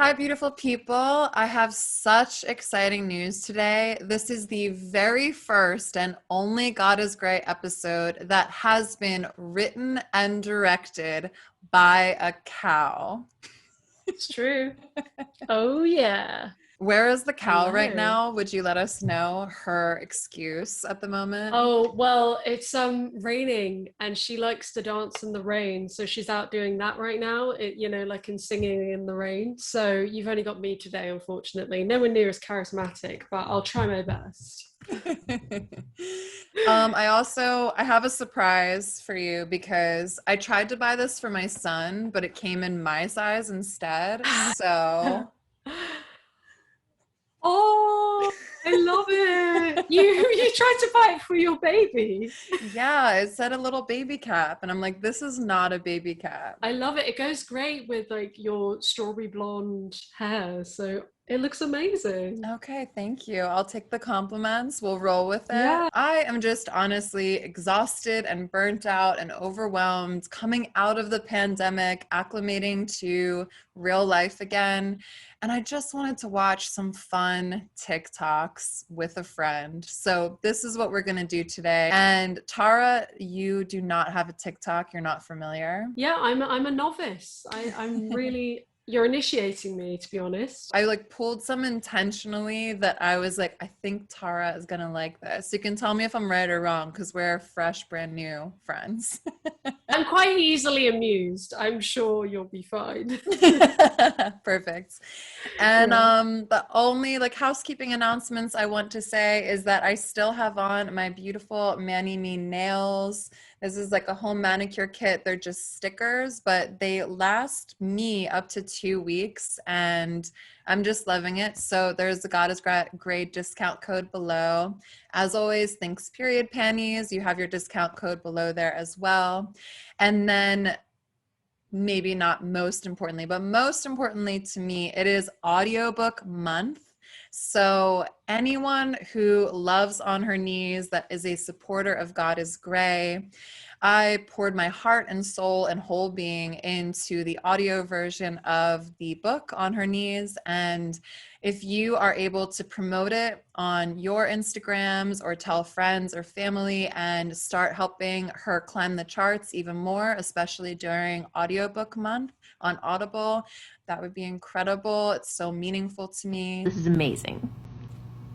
Hi, beautiful people. I have such exciting news today. This is the very first and only God is Grey episode that has been written and directed by a cow. It's true. Oh, yeah. Where is the cow right Hello. now? Would you let us know her excuse at the moment? Oh, well, it's raining and she likes to dance in the rain. So she's out doing that right now, like in singing in the rain. So you've only got me today, unfortunately. No one near as charismatic, but I'll try my best. I have a surprise for you because I tried to buy this for my son, but it came in my size instead. So Oh, I love it. You tried to buy it for your baby. yeah, it said a little baby cap, and I'm like, this is not a baby cap. I love it. It goes great with like your strawberry blonde hair. So it looks amazing. Okay, thank you. I'll take the compliments. We'll roll with it. Yeah. I am just honestly exhausted and burnt out and overwhelmed coming out of the pandemic, acclimating to real life again. And I just wanted to watch some fun TikToks with a friend. So this is what we're going to do today. And Tara, you do not have a TikTok. You're not familiar. Yeah, I'm a novice. I'm really you're initiating me, to be honest. I pulled some intentionally that I was like, I think Tara is gonna like this. You can tell me if I'm right or wrong because we're fresh, brand new friends. I'm quite easily amused. I'm sure you'll be fine. Perfect. And Yeah. the only housekeeping announcements I want to say is that I still have on my beautiful ManiMe Nails. This is like a home manicure kit. They're just stickers, but they last me up to 2 weeks and I'm just loving it. So there's the God is Grey discount code below. As always, thanks period panties. You have your discount code below there as well. And then maybe not most importantly, but most importantly to me, it is audiobook month. So anyone who loves On Her Knees, that is a supporter of God is Grey, I poured my heart and soul and whole being into the audio version of the book On Her Knees. And if you are able to promote it on your Instagrams or tell friends or family and start helping her climb the charts even more, especially during audiobook month on Audible, that would be incredible. It's so meaningful to me. This is amazing.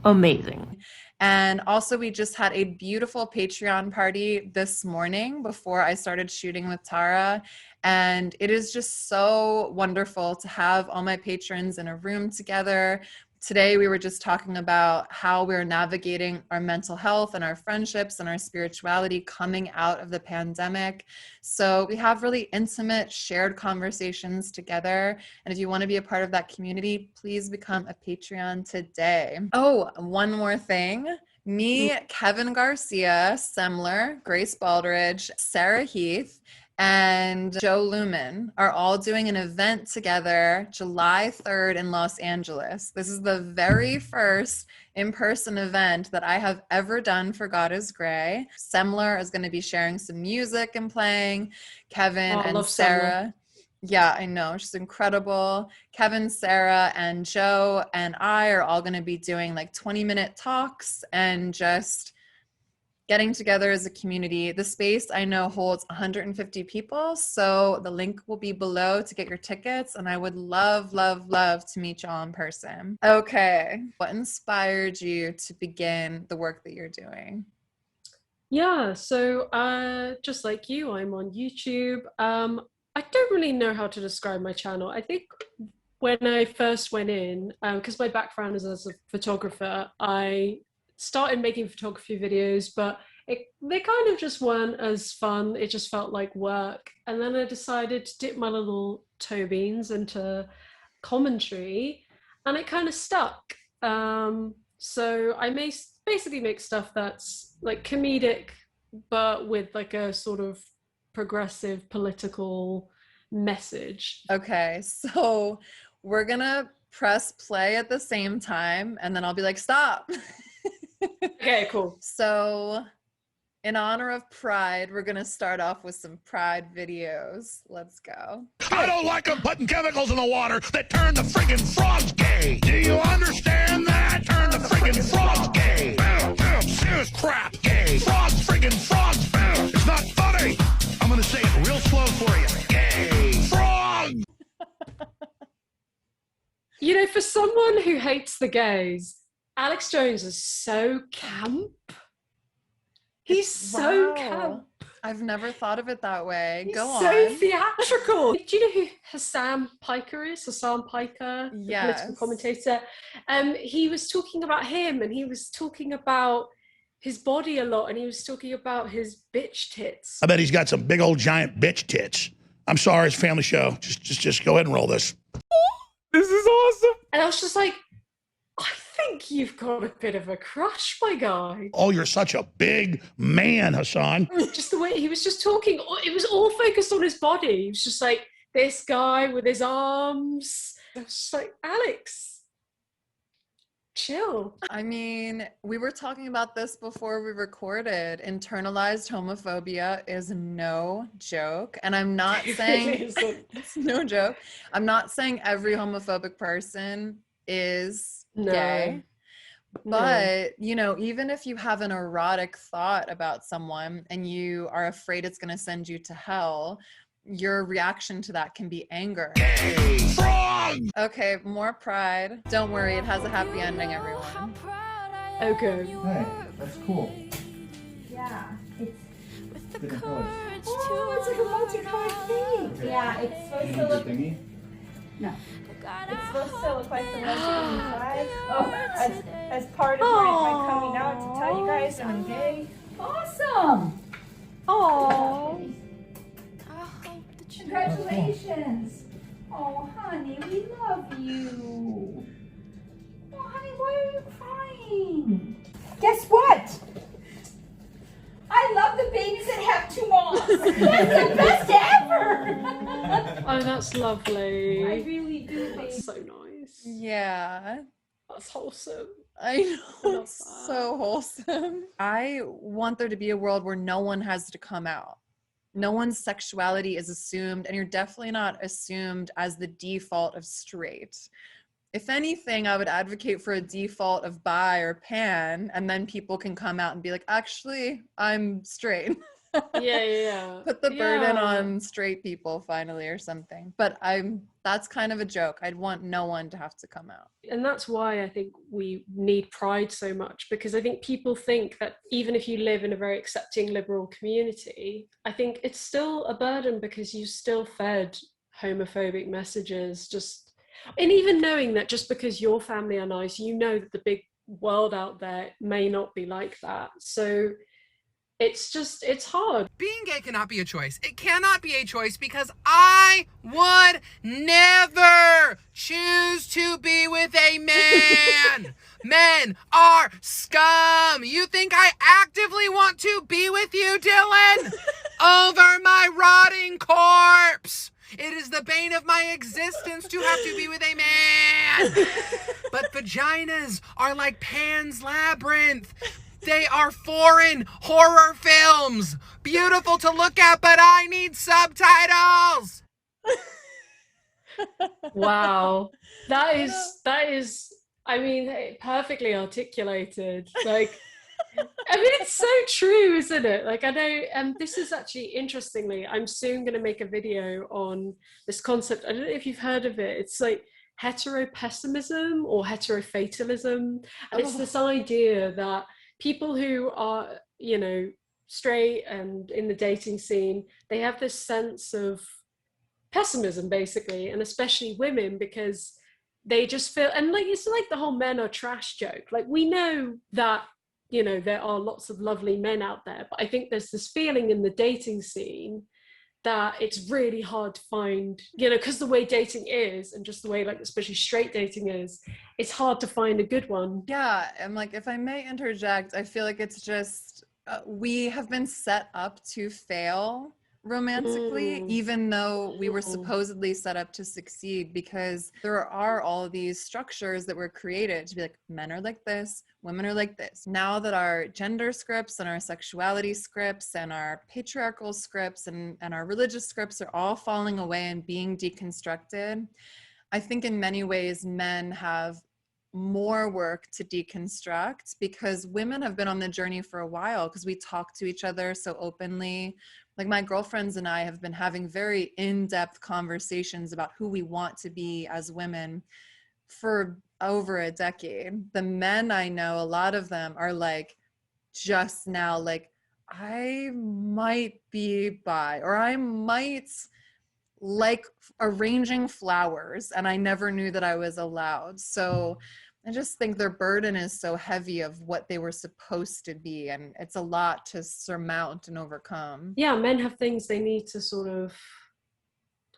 Amazing. And also, we just had a beautiful Patreon party this morning before I started shooting with Tara. And it is just so wonderful to have all my patrons in a room together. Today, we were just talking about how we're navigating our mental health and our friendships and our spirituality coming out of the pandemic. So we have really intimate, shared conversations together. And if you want to be a part of that community, please become a Patreon today. Oh, one more thing. Me, Kevin Garcia, Semler, Grace Baldridge, Sarah Heath, and Jo Luehmann are all doing an event together July 3rd in Los Angeles. This is the very first in-person event that I have ever done for God is Grey. Semler is going to be sharing some music and playing. Kevin and Sarah. Yeah, I know. She's incredible. Kevin, Sarah, and Jo and I are all going to be doing 20-minute talks and just getting together as a community. The space I know holds 150 people, so the link will be below to get your tickets, and I would love, love, love to meet y'all in person. Okay, what inspired you to begin the work that you're doing? Yeah, so just like you, I'm on YouTube. I don't really know how to describe my channel. I think when I first went in, because my background is as a photographer, I started making photography videos, but they kind of just weren't as fun. It just felt like work. And then I decided to dip my little toe beans into commentary, and it kind of stuck. So I basically make stuff that's like comedic, but with like a sort of progressive political message. Okay, so we're gonna press play at the same time, and then I'll be like, stop. Okay, cool. So In honor of Pride, we're going to start off with some Pride videos. Let's go. I don't like them putting chemicals in the water that turn the friggin' frogs gay. Do you understand that? Turn the friggin' frogs gay. Serious crap, gay. Frogs, friggin' frogs. It's not funny. I'm gonna say it real slow for you. Gay. Frog. You know, for someone who hates the gays, Alex Jones is so camp. He's so camp. I've never thought of it that way. He's Go so on. theatrical. Do you know who Hassan Piker is? Hassan Piker, the political commentator. He was talking about him, and he was talking about his body a lot, and he was talking about his bitch tits. I bet he's got some big old giant bitch tits. I'm sorry, it's a family show. Just go ahead and roll this. This is awesome. And I was just like, I think you've got a bit of a crush, my guy. Oh, you're such a big man, Hassan. Just the way he was just talking, it was all focused on his body. He was just like, this guy with his arms. I was just like, Alex, chill. I mean, we were talking about this before we recorded. Internalized homophobia is no joke. And I'm not saying, it's no joke. I'm not saying every homophobic person is gay. But, you know, even if you have an erotic thought about someone and you are afraid it's going to send you to hell, your reaction to that can be anger. Okay, more Pride. Don't worry, it has a happy ending, everyone. Okay. Hey, that's cool. Yeah, it's Different colors. it's like a multicolored thing. Okay. Yeah, it's You supposed need to your look. thingy? No, it's supposed to look like the lesbian flag. Oh, as part of my coming out to tell you guys I'm gay. Awesome. Oh. Congratulations. Oh, honey, we love you. Oh, honey, why are you crying? Guess what? I love the babies that have two moms. That's the best ever. Oh, that's lovely. I really do. That's so nice. Yeah. That's wholesome. I know, it's that. so wholesome. I want there to be a world where no one has to come out. No one's sexuality is assumed, and you're definitely not assumed as the default of straight. If anything, I would advocate for a default of bi or pan, and then people can come out and be like, actually, I'm straight. Yeah. Put the burden on straight people finally or something. But that's kind of a joke. I'd want no one to have to come out. And that's why I think we need Pride so much, because I think people think that even if you live in a very accepting liberal community, I think it's still a burden because you still fed homophobic messages, and even knowing that just because your family are nice, you know that the big world out there may not be like that. So it's hard. Being gay cannot be a choice. It cannot be a choice because I would never choose to be with a man. Men are scum. You think I actively want to be with you, Dylan? Over my rotting corpse. It is the bane of my existence to have to be with a man. But vaginas are like Pan's Labyrinth. They are foreign horror films. Beautiful to look at, but I need subtitles. Wow. That is, I mean, perfectly articulated. Like, I mean, it's so true, isn't it? Like, I know, this is actually, interestingly, I'm soon going to make a video on this concept. I don't know if you've heard of it. It's like heteropessimism or heterofatalism. And it's this idea that people who are, you know, straight and in the dating scene, they have this sense of pessimism, basically, and especially women, because they just feel, and like, it's like the whole men are trash joke. Like, we know that, you know, there are lots of lovely men out there, but I think there's this feeling in the dating scene that it's really hard to find, you know, because the way dating is, and just the way, like, especially straight dating is, it's hard to find a good one. Yeah, and like, if I may interject, I feel like it's just, we have been set up to fail romantically, even though we were supposedly set up to succeed, because there are all of these structures that were created to be like, men are like this, women are like this. Now that our gender scripts and our sexuality scripts and our patriarchal scripts and our religious scripts are all falling away and being deconstructed, I think in many ways men have more work to deconstruct, because women have been on the journey for a while, because we talk to each other so openly. Like my girlfriends and I have been having very in-depth conversations about who we want to be as women for over a decade. The men I know, a lot of them are like just now like, I might be bi, or I might like arranging flowers, and I never knew that I was allowed. So I just think their burden is so heavy of what they were supposed to be, and it's a lot to surmount and overcome. Yeah, men have things they need to sort of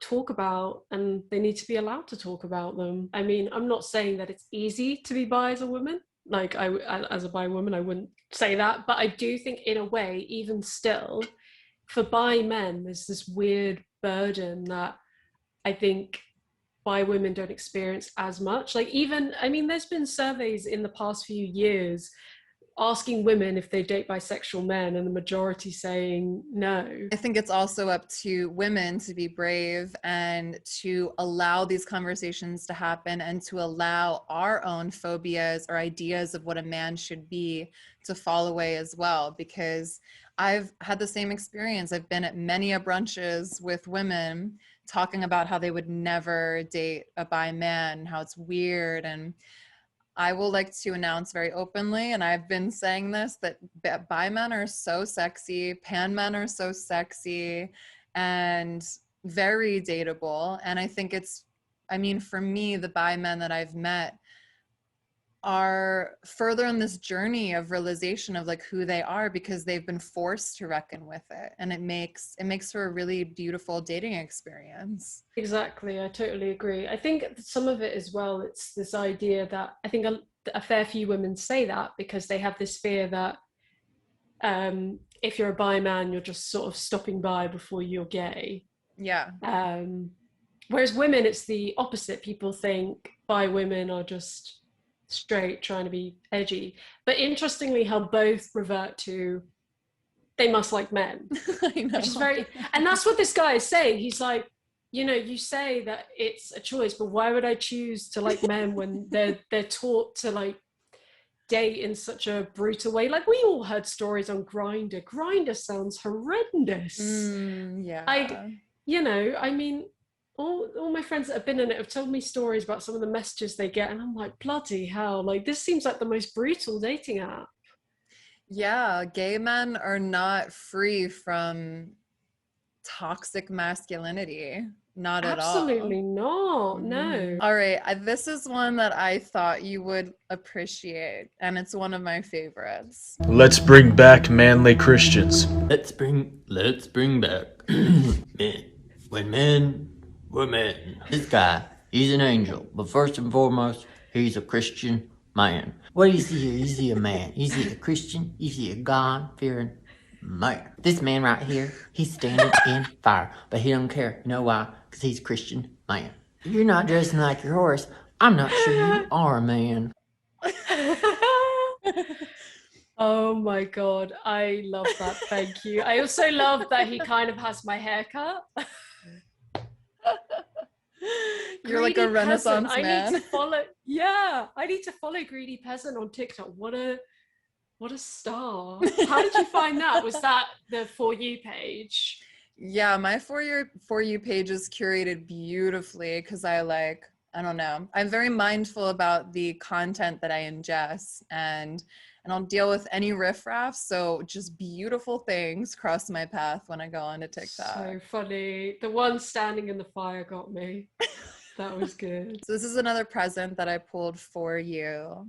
talk about, and they need to be allowed to talk about them. I mean, I'm not saying that it's easy to be bi as a woman. Like as a bi woman, I wouldn't say that, but I do think in a way, even still, for bi men, there's this weird burden that I think bi women don't experience as much. Like even, I mean, there's been surveys in the past few years asking women if they date bisexual men, and the majority saying no. I think it's also up to women to be brave and to allow these conversations to happen, and to allow our own phobias or ideas of what a man should be to fall away as well. Because I've had the same experience. I've been at many a brunches with women talking about how they would never date a bi man, how it's weird. And I will like to announce very openly, and I've been saying this, that bi men are so sexy, pan men are so sexy and very dateable. And I think it's, I mean, for me, the bi men that I've met are further on this journey of realization of like who they are, because they've been forced to reckon with it, and it makes for a really beautiful dating experience. Exactly, I totally agree. I think some of it as well, it's this idea that I think a fair few women say that because they have this fear that if you're a bi man, you're just sort of stopping by before you're gay. Yeah. Whereas women, it's the opposite. People think bi women are just straight, trying to be edgy. But interestingly, how both revert to they must like men. I know. Which is very, and that's what this guy is saying. He's like, you know, you say that it's a choice, but why would I choose to like men when they're taught to like date in such a brutal way? Like we all heard stories on Grindr. Grindr sounds horrendous. Yeah. You know, I mean, all my friends that have been in it have told me stories about some of the messages they get, and I'm like, bloody hell, like this seems like the most brutal dating app. Yeah, gay men are not free from toxic masculinity. Not at all. Absolutely not. No. All right, this is one that I thought you would appreciate, and it's one of my favorites. Let's bring back manly Christians. Let's bring back men. When men were men. This guy, he's an angel, but first and foremost, he's a Christian man. What is he? Is he a man? Is he a Christian? Is he a God-fearing man? This man right here, he's standing in fire, but he don't care. You know why? Because he's a Christian man. If you're not dressing like your horse, I'm not sure you are a man. Oh my God, I love that. Thank you. I also love that he kind of has my haircut. You're like a Renaissance peasant. man. I need to follow. Yeah, I need to follow Greedy Peasant on TikTok. What a star! How did you find that? Was that the For You page? Yeah, my For You page is curated beautifully because I don't know. I'm very mindful about the content that I ingest, and I'll deal with any riffraff. So just beautiful things cross my path when I go onto TikTok. So funny. The one standing in the fire got me. That was good. So this is another present that I pulled for you.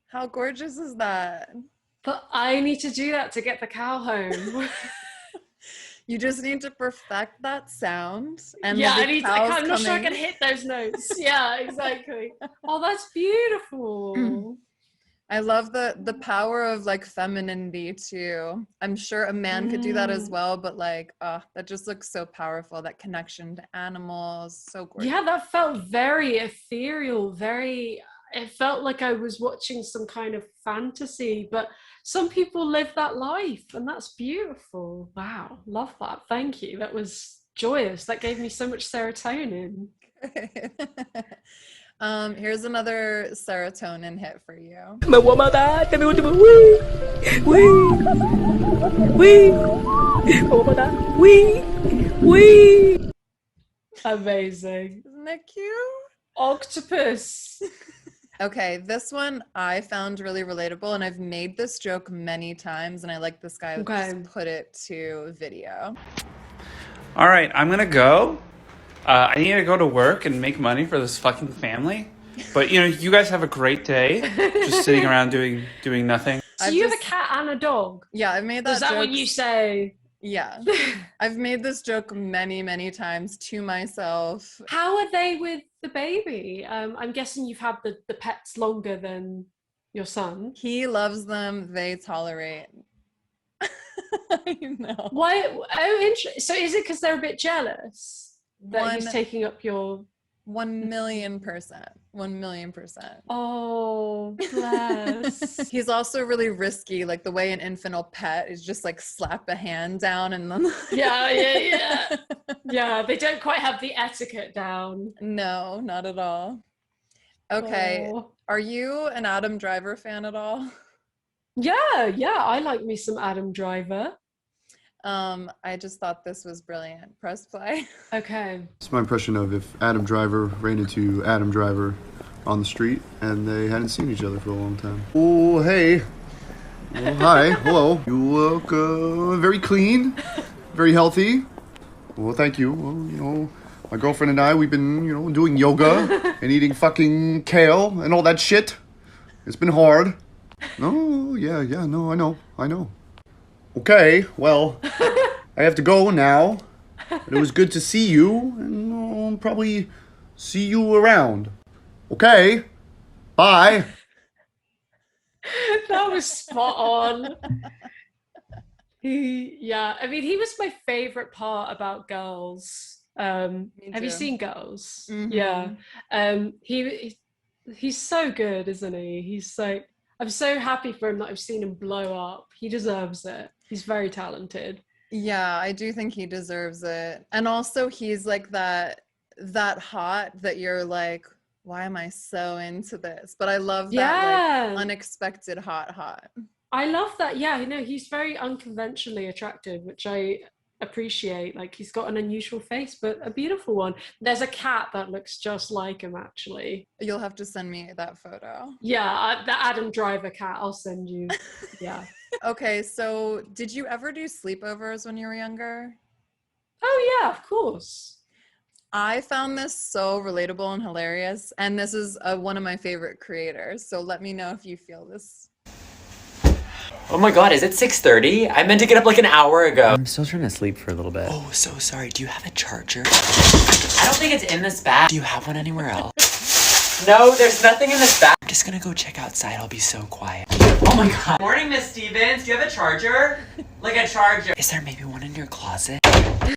How gorgeous is that? But I need to do that to get the cow home. You just need to perfect that sound. And Yeah, I'm I'm not sure I can hit those notes. Yeah, exactly. Oh, that's beautiful. I love the power of like femininity too. I'm sure a man could do that as well, but like, that just looks so powerful. That connection to animals, so gorgeous. Yeah, that felt very ethereal, it felt like I was watching some kind of fantasy, but some people live that life and that's beautiful. Wow, love that. Thank you. That was joyous. That gave me so much serotonin. Here's another serotonin hit for you. Amazing. Isn't that cute? Octopus. Okay, this one I found really relatable, and I've made this joke many times, and I like this guy just put it to video. All right, I'm gonna go. I need to go to work and make money for this fucking family. But you guys have a great day, just sitting around doing nothing. So you have a cat and a dog? Yeah, I've made that. Is that what you say? Yeah, I've made this joke many, many times to myself. How are they with the baby? I'm guessing you've had the pets longer than your son. He loves them. They tolerate. I know. Why? Oh, interesting. So is it because they're a bit jealous that he's taking up your... 1,000,000%. 1,000,000%. Oh, bless. He's also really risky, like the way an infant will pet is just like slap a hand down and then yeah. Yeah, they don't quite have the etiquette down. No, not at all. Okay. Are you an Adam Driver fan at all? Yeah, I like me some Adam Driver. I just thought this was brilliant. Press play. Okay. It's my impression of if Adam Driver ran into Adam Driver on the street and they hadn't seen each other for a long time. Oh, hey. Oh, hi. Hello. You look very clean, very healthy. Well, thank you. Well, my girlfriend and I, we've been, doing yoga and eating fucking kale and all that shit. It's been hard. No, yeah, no, I know. Okay, well, I have to go now. But it was good to see you, and I'll probably see you around. Okay, bye. That was spot on. He was my favorite part about Girls. Have you seen Girls? Mm-hmm. Yeah. He's so good, isn't he? I'm so happy for him that I've seen him blow up. He deserves it. He's very talented. Yeah, I do think he deserves it. And also he's like that hot that you're like, why am I so into this? But I love that like unexpected hot. I love that. Yeah, he's very unconventionally attractive, which I appreciate. Like, he's got an unusual face, but a beautiful one. There's a cat that looks just like him, actually. You'll have to send me that photo. Yeah, the Adam Driver cat, I'll send you. Yeah. Okay, so did you ever do sleepovers when you were younger? Oh yeah, of course. I found this so relatable and hilarious, and this is one of my favorite creators, so let me know if you feel this. Oh my god, is it 6:30? I meant to get up like an hour ago. I'm still trying to sleep for a little bit. Oh, so sorry. Do you have a charger? I don't think it's in this bag. Do you have one anywhere else? No, there's nothing in this bag. I'm just gonna go check outside. I'll be so quiet. Oh my god. Morning, Miss Stevens. Do you have a charger? Like a charger. Is there maybe one in your closet?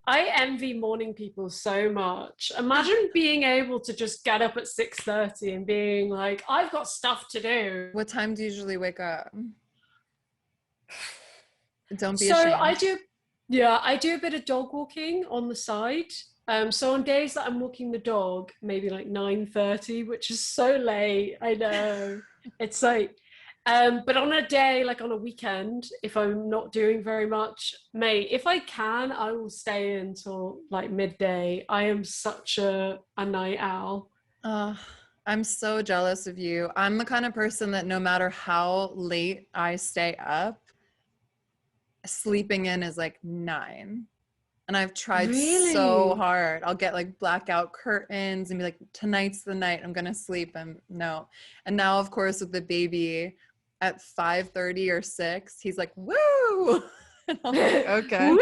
I envy morning people so much. Imagine being able to just get up at 6:30 and being like, I've got stuff to do. What time do you usually wake up? Don't be so ashamed. I do a bit of dog walking on the side. So on days that I'm walking the dog, maybe like 9:30, which is so late, I know. It's like, but on a day, like on a weekend, if I'm not doing very much, mate, if I can, I will stay until like midday. I am such a night owl. I'm so jealous of you. I'm the kind of person that no matter how late I stay up, sleeping in is like 9. And I've tried so hard. I'll get like blackout curtains and be like, tonight's the night I'm gonna sleep. And no. And now, of course, with the baby, at 5:30 or 6, he's like, woo! And I'm like, okay.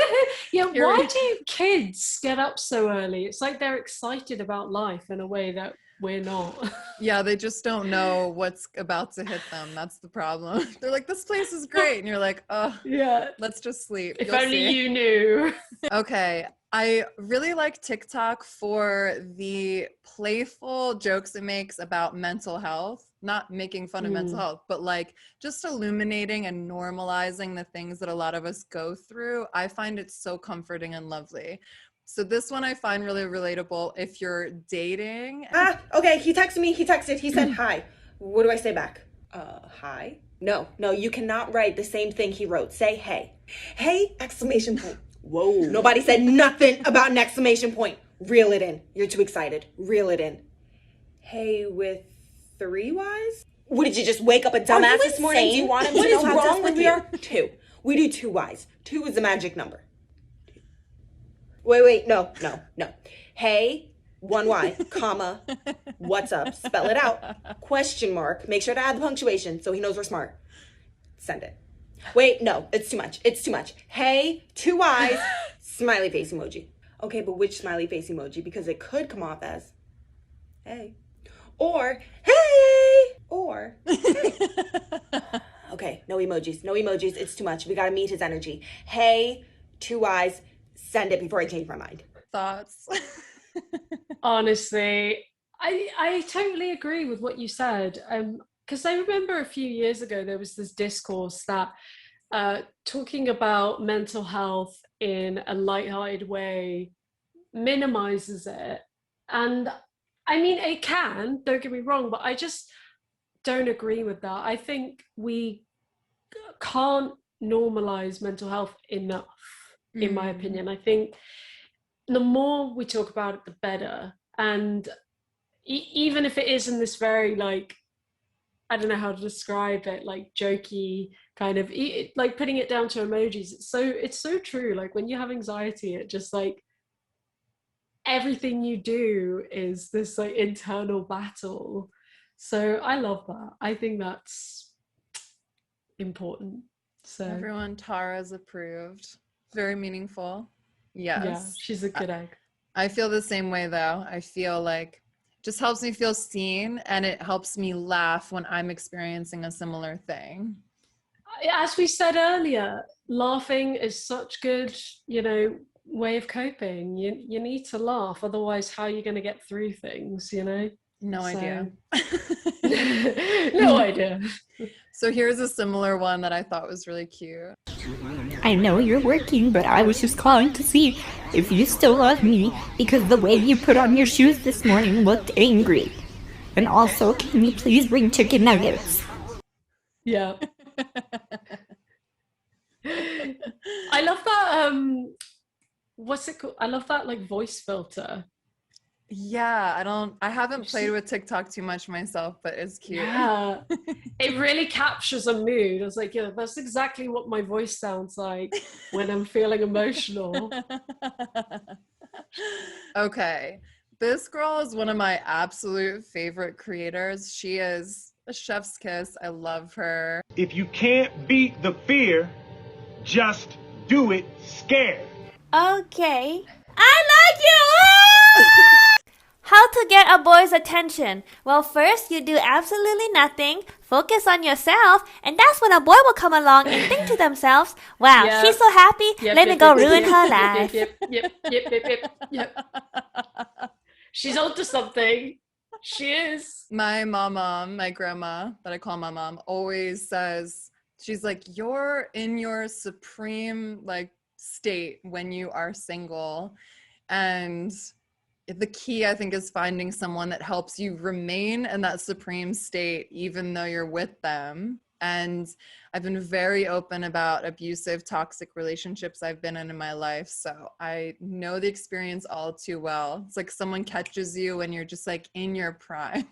Yeah, Here why we- do kids get up so early? It's like they're excited about life in a way that we're not. Yeah, they just don't know what's about to hit them. That's the problem. They're like, this place is great. And you're like, oh, Yeah. let's just sleep. If You'll only see. you knew. Okay. I really like TikTok for the playful jokes it makes about mental health, not making fun of mental health, but like just illuminating and normalizing the things that a lot of us go through. I find it so comforting and lovely. So this one I find really relatable if you're dating. Okay, he texted me, he said hi. What do I say back? Hi? No, you cannot write the same thing he wrote. Say hey. Hey, exclamation point. Whoa. Nobody said nothing about an exclamation point. Reel it in. You're too excited. Reel it in. Hey with 3 Y's? What, did you just wake up a dumbass this morning? Do you want him to know how desperate we are? 2. We do 2 Y's. 2 is the magic number. Wait, no. Hey, 1 Y, comma, what's up? Spell it out. Question mark. Make sure to add the punctuation so he knows we're smart. Send it. Wait, no, it's too much. Hey, 2 Y's, smiley face emoji. Okay, but which smiley face emoji? Because it could come off as hey, or hey, or hey. Okay, no emojis, it's too much. We gotta meet his energy. Hey, 2 Y's, send it before I change my mind. Thoughts? Honestly, I totally agree with what you said. Because I remember a few years ago there was this discourse that talking about mental health in a lighthearted way minimizes it. And I mean, it can, don't get me wrong, but I just don't agree with that. I think we can't normalize mental health enough, in my opinion. I think the more we talk about it, the better. And even if it is in this very, like, I don't know how to describe it, like jokey kind of, like putting it down to emojis. It's so true. Like when you have anxiety, it just like everything you do is this like internal battle. So I love that. I think that's important. So Everyone, Tara's approved. Very meaningful. Yes. yeah, she's a good egg. I feel the same way though. I feel like just helps me feel seen, and it helps me laugh when I'm experiencing a similar thing. As we said earlier, laughing is such good, way of coping. You need to laugh, otherwise how are you going to get through things, No idea. No idea. So here's a similar one that I thought was really cute. I know you're working, but I was just calling to see if you still love me, because the way you put on your shoes this morning looked angry. And also, can you please bring chicken nuggets? Yeah. I love that, what's it called? I love that like voice filter. Yeah, I haven't played with TikTok too much myself, but it's cute. Yeah. It really captures a mood. I was like, yeah, that's exactly what my voice sounds like when I'm feeling emotional. Okay. This girl is one of my absolute favorite creators. She is a chef's kiss. I love her. If you can't beat the fear, just do it scared. Okay. I like you! How to get a boy's attention? Well, first you do absolutely nothing, focus on yourself, and that's when a boy will come along and think to themselves, wow, Yep. she's so happy, let me go ruin her life. Yep. She's onto something. She is. My mom, my grandma, that I call my mom, always says, she's like, you're in your supreme like state when you are single. And the key, I think, is finding someone that helps you remain in that supreme state, even though you're with them. And I've been very open about abusive, toxic relationships I've been in my life. So I know the experience all too well. It's like someone catches you when you're just like in your prime.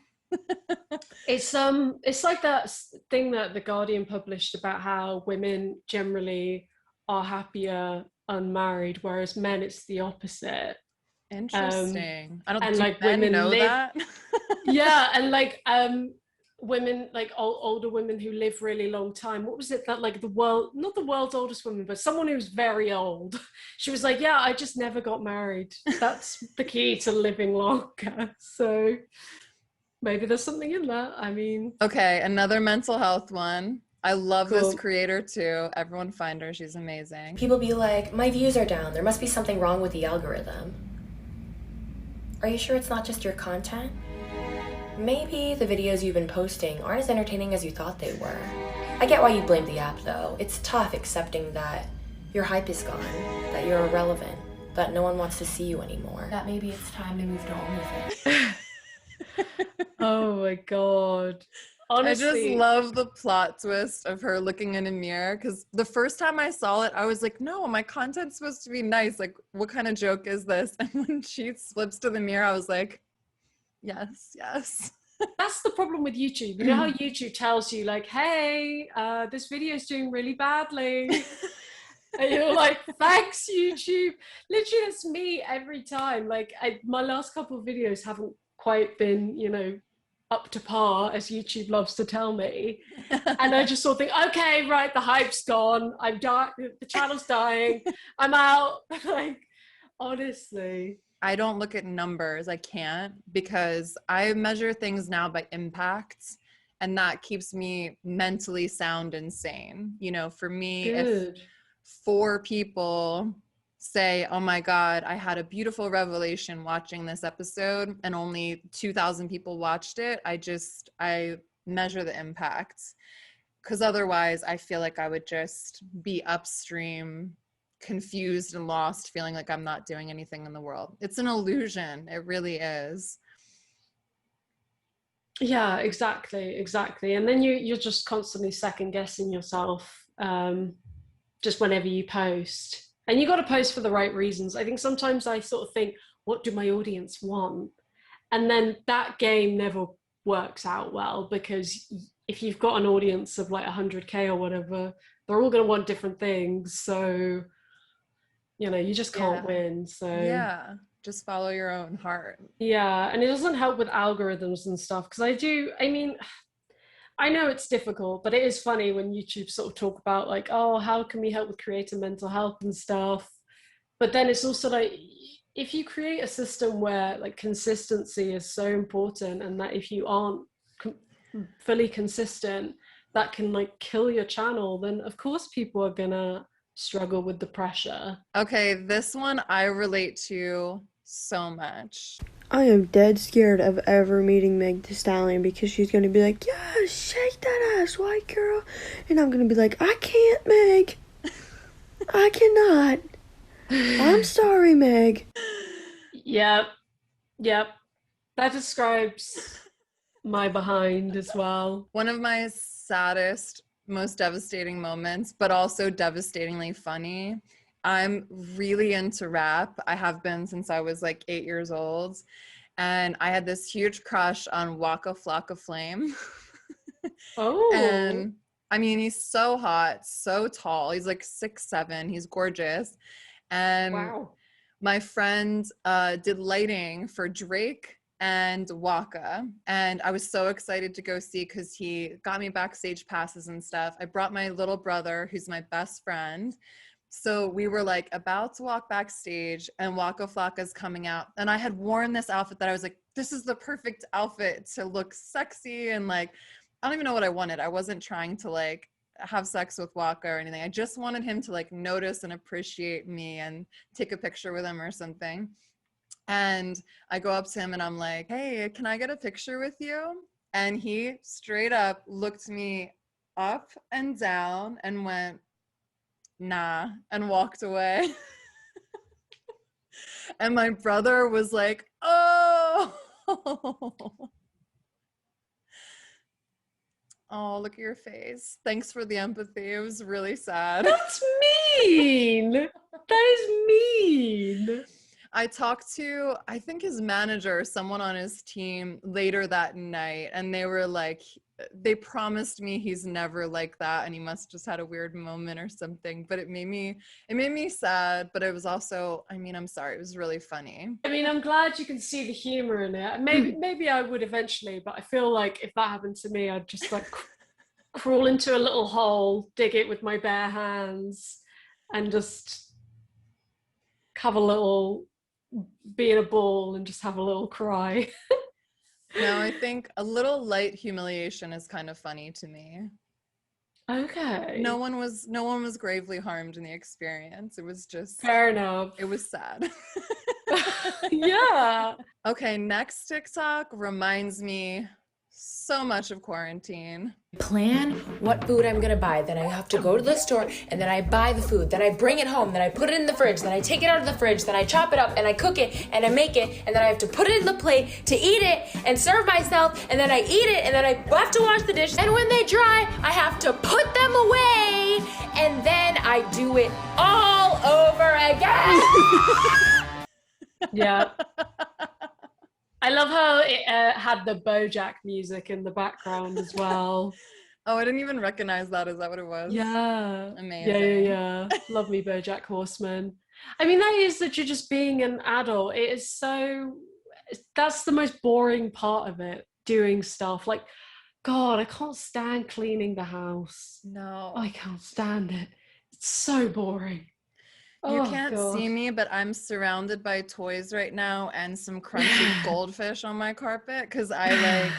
It's like that thing that The Guardian published about how women generally are happier unmarried, whereas men, it's the opposite. Interesting. I don't and think like men women know live, that. yeah, and like women, like older women who live really long time. What was it that like not the world's oldest woman, but someone who's very old. She was like, yeah, I just never got married. That's the key to living longer. So maybe there's something in that. I mean. Okay, another mental health one. I love this Cool. creator too. Everyone find her. She's amazing. People be like, my views are down. There must be something wrong with the algorithm. Are you sure it's not just your content? Maybe the videos you've been posting aren't as entertaining as you thought they were. I get why you blame the app though. It's tough accepting that your hype is gone, that you're irrelevant, that no one wants to see you anymore. That maybe it's time to move to OnlyFans. Oh my God. Honestly, I just love the plot twist of her looking in a mirror, because the first time I saw it, I was like, no, my content's supposed to be nice. Like, what kind of joke is this? And when she flips to the mirror, I was like, yes, yes. that's the problem with YouTube. You know how YouTube tells you like, hey, this video is doing really badly. And you're like, thanks, YouTube. Literally, it's me every time. Like, my last couple of videos haven't quite been, you know, up to par, as YouTube loves to tell me. And I just sort of think, okay, right, the hype's gone. I'm dying. The channel's dying. I'm out. Like, honestly. I don't look at numbers. I can't, because I measure things now by impacts, and that keeps me mentally sound and sane. You know, for me, Good. if 4 people say, oh my God, I had a beautiful revelation watching this episode, and only 2,000 people watched it, I measure the impacts, because otherwise I feel like I would just be upstream, confused and lost, feeling like I'm not doing anything in the world. It's an illusion. It really is. Yeah, exactly. And then you're just constantly second guessing yourself, just whenever you post. And you got to post for the right reasons. I think sometimes I sort of think, what do my audience want? And then that game never works out well, because if you've got an audience of like 100K or whatever, they're all going to want different things. So, you know, you just can't win. So yeah, just follow your own heart. Yeah, and it doesn't help with algorithms and stuff, because I know it's difficult, but it is funny when YouTube sort of talk about like, oh, how can we help with creator mental health and stuff? But then it's also like, if you create a system where like consistency is so important, and that if you aren't fully consistent, that can like kill your channel, then of course people are gonna struggle with the pressure. Okay, this one I relate to so much. I am dead scared of ever meeting Meg Thee Stallion, because she's going to be like, yeah, shake that ass, white girl. And I'm going to be like, I can't, Meg. I cannot. I'm sorry, Meg. Yep. That describes my behind as well. One of my saddest, most devastating moments, but also devastatingly funny. I'm really into rap. I have been since I was like 8 years old. And I had this huge crush on Waka Flocka Flame. Oh. And I mean, he's so hot, so tall. He's like 6'7". He's gorgeous. And wow. My friend did lighting for Drake and Waka, and I was so excited to go see, because he got me backstage passes and stuff. I brought my little brother, who's my best friend. So we were like about to walk backstage, and Waka Flocka's coming out, and I had worn this outfit that I was like, this is the perfect outfit to look sexy, and like, I don't even know what I wanted. I wasn't trying to like have sex with Waka or anything. I just wanted him to like notice and appreciate me and take a picture with him or something. And I go up to him and I'm like, hey, can I get a picture with you? And he straight up looked me up and down and went, nah, and walked away. And my brother was like, oh. Oh, look at your face. Thanks for the empathy. It was really sad. That's mean. That is mean. I talked to, I think his manager or someone on his team later that night, and they were like, they promised me he's never like that, and he must just had a weird moment or something. But it made me sad, but it was also, I mean, I'm sorry, it was really funny. I mean, I'm glad you can see the humor in it. Maybe I would eventually, but I feel like if that happened to me, I'd just like crawl into a little hole, dig it with my bare hands, and just have a little, be in a ball and just have a little cry. No, I think a little light humiliation is kind of funny to me. Okay. No one was gravely harmed in the experience. It was just fair enough. It was sad. Yeah. Okay, next TikTok reminds me so much of quarantine. Plan what food I'm gonna buy, then I have to go to the store and then I buy the food, then I bring it home, then I put it in the fridge, then I take it out of the fridge, then I chop it up and I cook it and I make it, and then I have to put it in the plate to eat it and serve myself, and then I eat it, and then I have to wash the dishes, and when they dry I have to put them away, and then I do it all over again. Yeah. I love how it had the BoJack music in the background as well. Oh, I didn't even recognize that. Is that what it was? Yeah. Amazing. Yeah. Love me, BoJack Horseman. I mean, that is that you're just being an adult. It is so, that's the most boring part of it, doing stuff. Like, God, I can't stand cleaning the house. No. I can't stand it. It's so boring. You Oh, can't God. see me, but I'm surrounded by toys right now and some crunchy goldfish on my carpet because I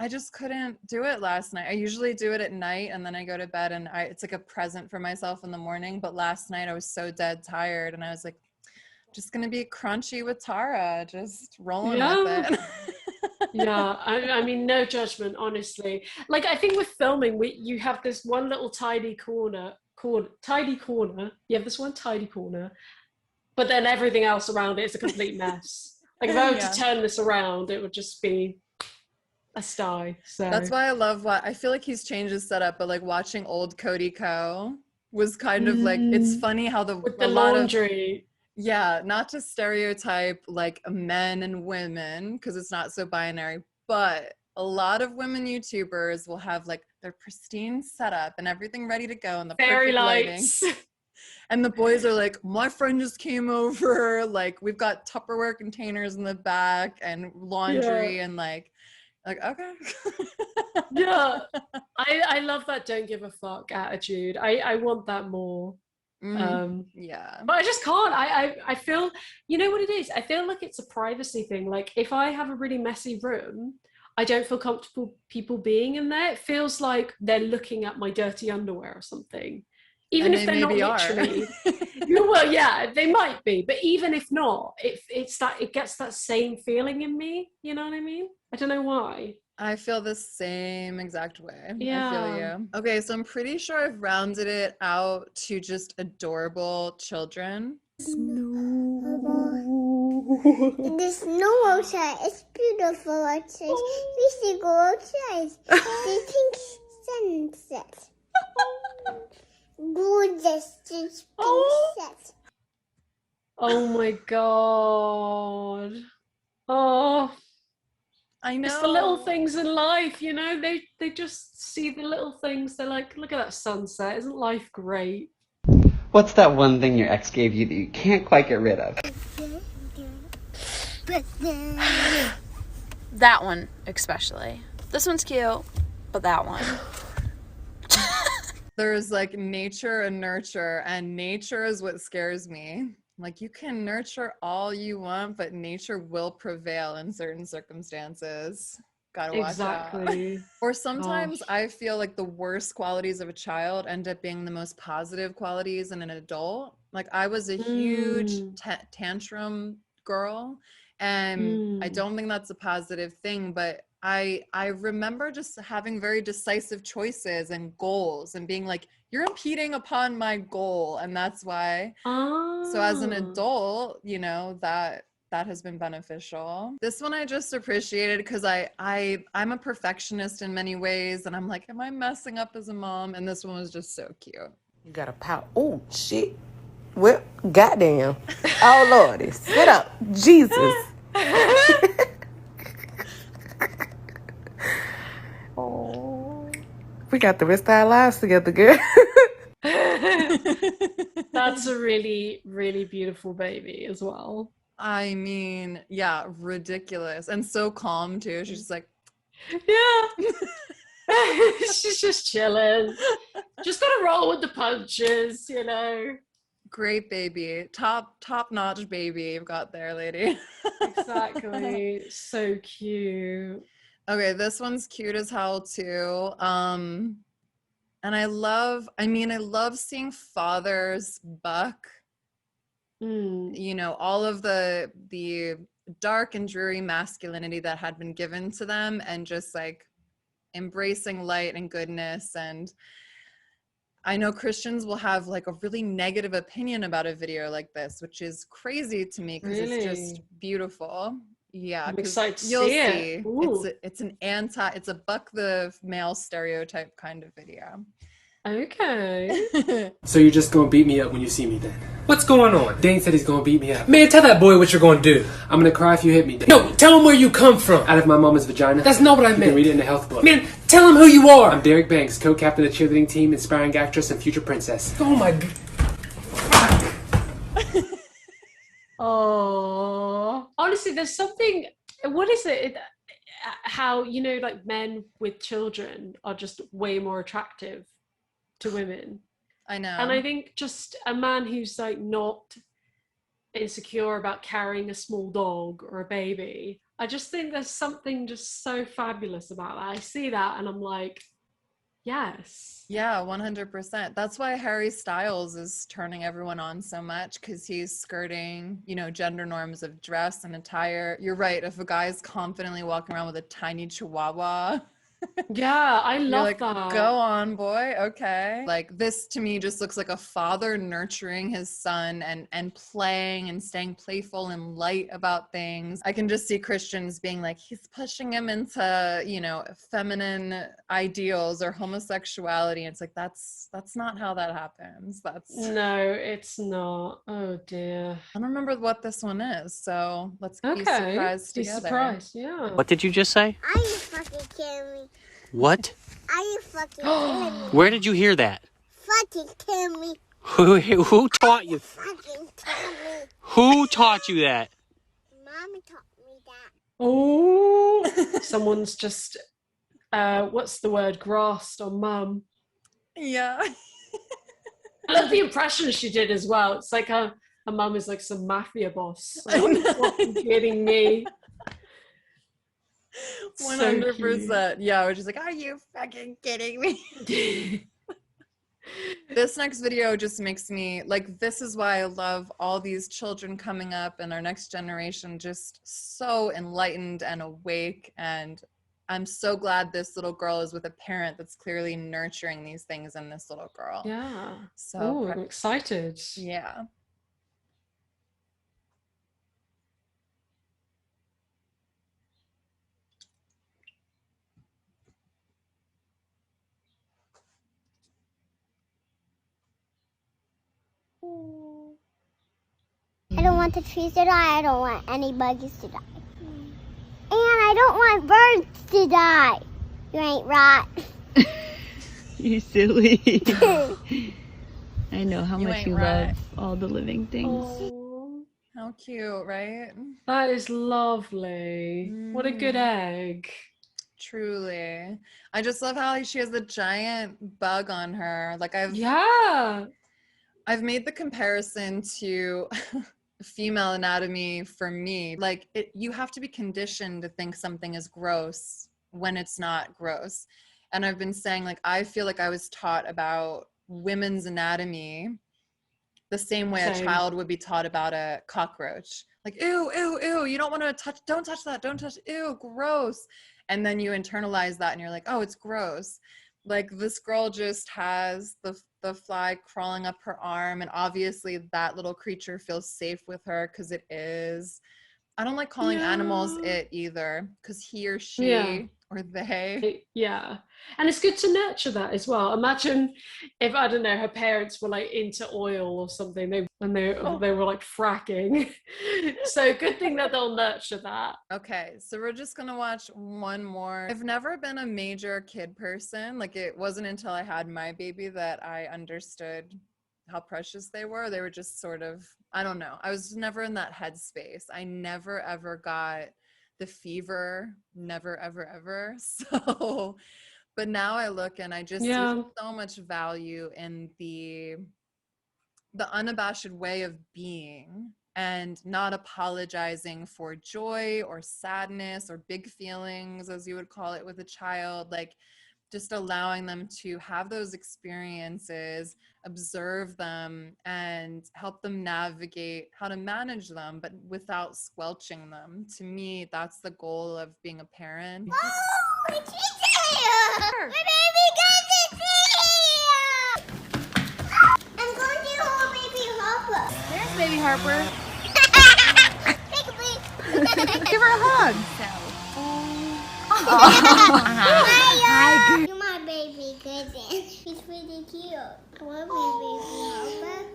just couldn't do it last night. I usually do it at night and then I go to bed and it's like a present for myself in the morning. But last night I was so dead tired and I was like, just gonna be crunchy with Tara, just rolling with it. Yeah, I mean, no judgment, honestly. Like, I think with filming, you have this one little tidy corner. You have this one tidy corner, but then everything else around it is a complete mess. Like, if I were to turn this around, it would just be a sty. So that's why I feel like he's changed his setup, but like watching old Cody Co was kind of like, it's funny how the laundry. Not to stereotype like men and women because it's not so binary, but a lot of women YouTubers will have like their pristine setup and everything ready to go and the fairy perfect lights. lighting. And the boys are like, my friend just came over, like we've got Tupperware containers in the back and laundry and like okay. Yeah. I love that don't give a fuck attitude. I want that more. Yeah, but I just can't. I feel, you know what it is? I feel like it's a privacy thing. Like, if I have a really messy room, I don't feel comfortable people being in there. It feels like they're looking at my dirty underwear or something. Even if they're not literally. Well, yeah, they might be. But even if not, it gets that same feeling in me. You know what I mean? I don't know why. I feel the same exact way. Yeah. I feel you. Okay, so I'm pretty sure I've rounded it out to just adorable children. In the snow outside, it's beautiful outside. We should go outside. The pink sunset. Gorgeous, just pink sunset. Oh my God. Oh. I know. It's the little things in life, you know? They just see the little things. They're like, look at that sunset. Isn't life great? What's that one thing your ex gave you that you can't quite get rid of? That one, especially. This one's cute, but that one. There's like nature and nurture, and nature is what scares me. Like, you can nurture all you want, but nature will prevail in certain circumstances. Gotta watch out. Or sometimes I feel like the worst qualities of a child end up being the most positive qualities in an adult. Like, I was a huge tantrum girl, and I don't think that's a positive thing, but I remember just having very decisive choices and goals and being like, you're impeding upon my goal, and that's why. So as an adult, you know, that has been beneficial. This one I just appreciated because I'm a perfectionist in many ways, and I'm like, am I messing up as a mom? And this one was just so cute. You got a pout. Oh shit. Well, goddamn. Oh Lordy. Sit up. Jesus. We got the rest of our lives together, girl. That's a really, really beautiful baby as well. I mean, yeah, ridiculous. And so calm too. She's just like, yeah. She's just chilling. Just gotta roll with the punches, you know. Great baby. Top notch baby you've got there, lady. Exactly. So cute. Okay, this one's cute as hell too. And I love seeing fathers buck, you know, all of the dark and dreary masculinity that had been given to them, and just like embracing light and goodness. And I know Christians will have like a really negative opinion about a video like this, which is crazy to me because it's just beautiful. Yeah, I'm excited to you'll see it. It's a buck the male stereotype kind of video. Okay. So you're just gonna beat me up when you see me then? What's going on? Dane said he's gonna beat me up. Man, tell that boy what you're gonna do. I'm gonna cry if you hit me, Dane. No, tell him where you come from. Out of my mama's vagina. That's not what I meant. You can read it in the health book. Man, tell him who you are. I'm Derek Banks, co-captain of the cheerleading team, inspiring actress and future princess. Oh my god. Oh, honestly, there's something. What is it? How, you know, like men with children are just way more attractive to women. I know. And I think just a man who's like not insecure about carrying a small dog or a baby, I just think there's something just so fabulous about that. I see that and I'm like, yes. Yeah, 100%. That's why Harry Styles is turning everyone on so much, because he's skirting, you know, gender norms of dress and attire. You're right. If a guy's confidently walking around with a tiny chihuahua, yeah, I love like, that. Go on, boy. Okay. Like, this to me just looks like a father nurturing his son and playing and staying playful and light about things. I can just see Christians being like, he's pushing him into, you know, feminine ideals or homosexuality. It's like, that's not how that happens. No, it's not. Oh dear. I don't remember what this one is, so let's be surprised together. Surprised, yeah. What did you just say? Are you fucking kidding me? What? Are you fucking kidding me? Where did you hear that? Fucking kidding me? Who taught you? Fucking kidding me? Who taught you that? Mommy taught me that. Oh, someone's just, what's the word? Grasped on mum. Yeah. I love the impression she did as well. It's like her mum is like some mafia boss. Like, are you fucking kidding me? 100%. Yeah, we're just like, are you fucking kidding me? This next video just makes me like, this is why I love all these children coming up and our next generation, just so enlightened and awake. And I'm so glad this little girl is with a parent that's clearly nurturing these things in this little girl. Yeah. So I'm excited. Yeah. I don't want the trees to die. I don't want any bugs to die. And I don't want birds to die. You ain't right. You're silly. I know how You much ain't you right. love all the living things. Oh, How cute, right? that is lovely. What a good egg. Truly. I just love how she has the giant bug on her. Like I've made the comparison to female anatomy for me. Like you have to be conditioned to think something is gross when it's not gross. And I've been saying, like, I feel like I was taught about women's anatomy the same way a child would be taught about a cockroach. Like, ew, ew, ew, you don't want to touch, don't touch that, don't touch, ew, gross. And then you internalize that and you're like, oh, it's gross. Like this girl just has the fly crawling up her arm, and obviously that little creature feels safe with her because it is. I don't like calling animals it either, because he or she or they. Yeah. And it's good to nurture that as well. Imagine if, I don't know, her parents were like into oil or something, they were like fracking. So good thing that they'll nurture that. Okay, so we're just gonna watch one more. I've never been a major kid person. Like, it wasn't until I had my baby that I understood how precious they were. They were just sort of, I don't know. I was never in that headspace. I never ever got the fever, never ever ever. So, but now I look and I just see so much value in the unabashed way of being and not apologizing for joy or sadness or big feelings, as you would call it, with a child. Like, just allowing them to have those experiences, observe them, and help them navigate how to manage them, but without squelching them. To me, that's the goal of being a parent. Oh, it's here! My baby got it here! I'm going to hold baby Harper. There's baby Harper. Give her a hug. Hi, you're my baby cousin. He's really cute. I love you, baby Harper.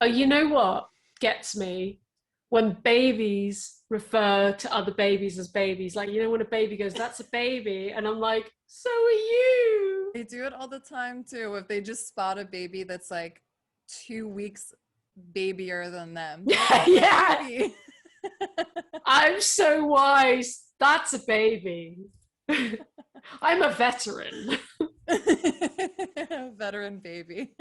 Oh, you know what gets me? When babies refer to other babies as babies. Like, you know, when a baby goes, that's a baby. And I'm like, so are you. They do it all the time too. If they just spot a baby that's like 2 weeks babyer than them. Yeah. I'm so wise. That's a baby. I'm a veteran. Veteran baby.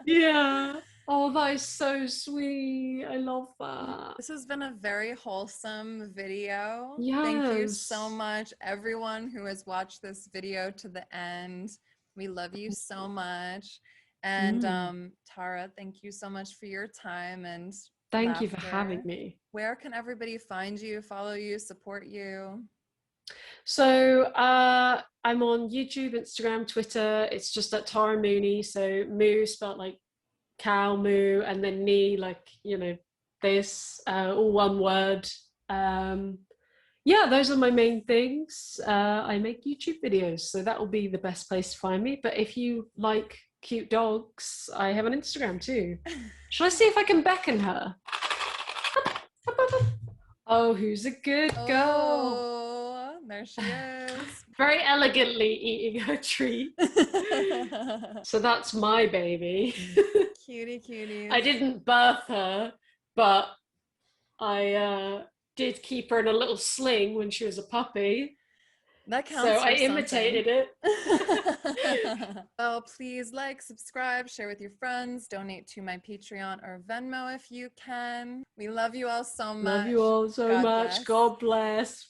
Yeah. Oh, that is so sweet. I love that. This has been a very wholesome video. Yes. Thank you so much, everyone who has watched this video to the end. We love you so much. And Tara, thank you so much for your time and thank you for laughter. having me. Where can everybody find you, follow you, support you? So I'm on YouTube, Instagram, Twitter. It's just at Tara Mooney. So Moo spelled like cow moo, and then knee, like, you know, this, all one word. Yeah, those are my main things. I make YouTube videos, so that will be the best place to find me. But if you like cute dogs, I have an Instagram too. Shall I see if I can beckon her? Oh, who's a good girl? Oh, there she is. Very elegantly eating her treat. So that's my baby. Cutie, cutie. I didn't birth her, but I did keep her in a little sling when she was a puppy. That counts. So for I imitated it. Well, please like, subscribe, share with your friends, donate to my Patreon or Venmo if you can. We love you all so much. Love you all so much. Bless. God bless.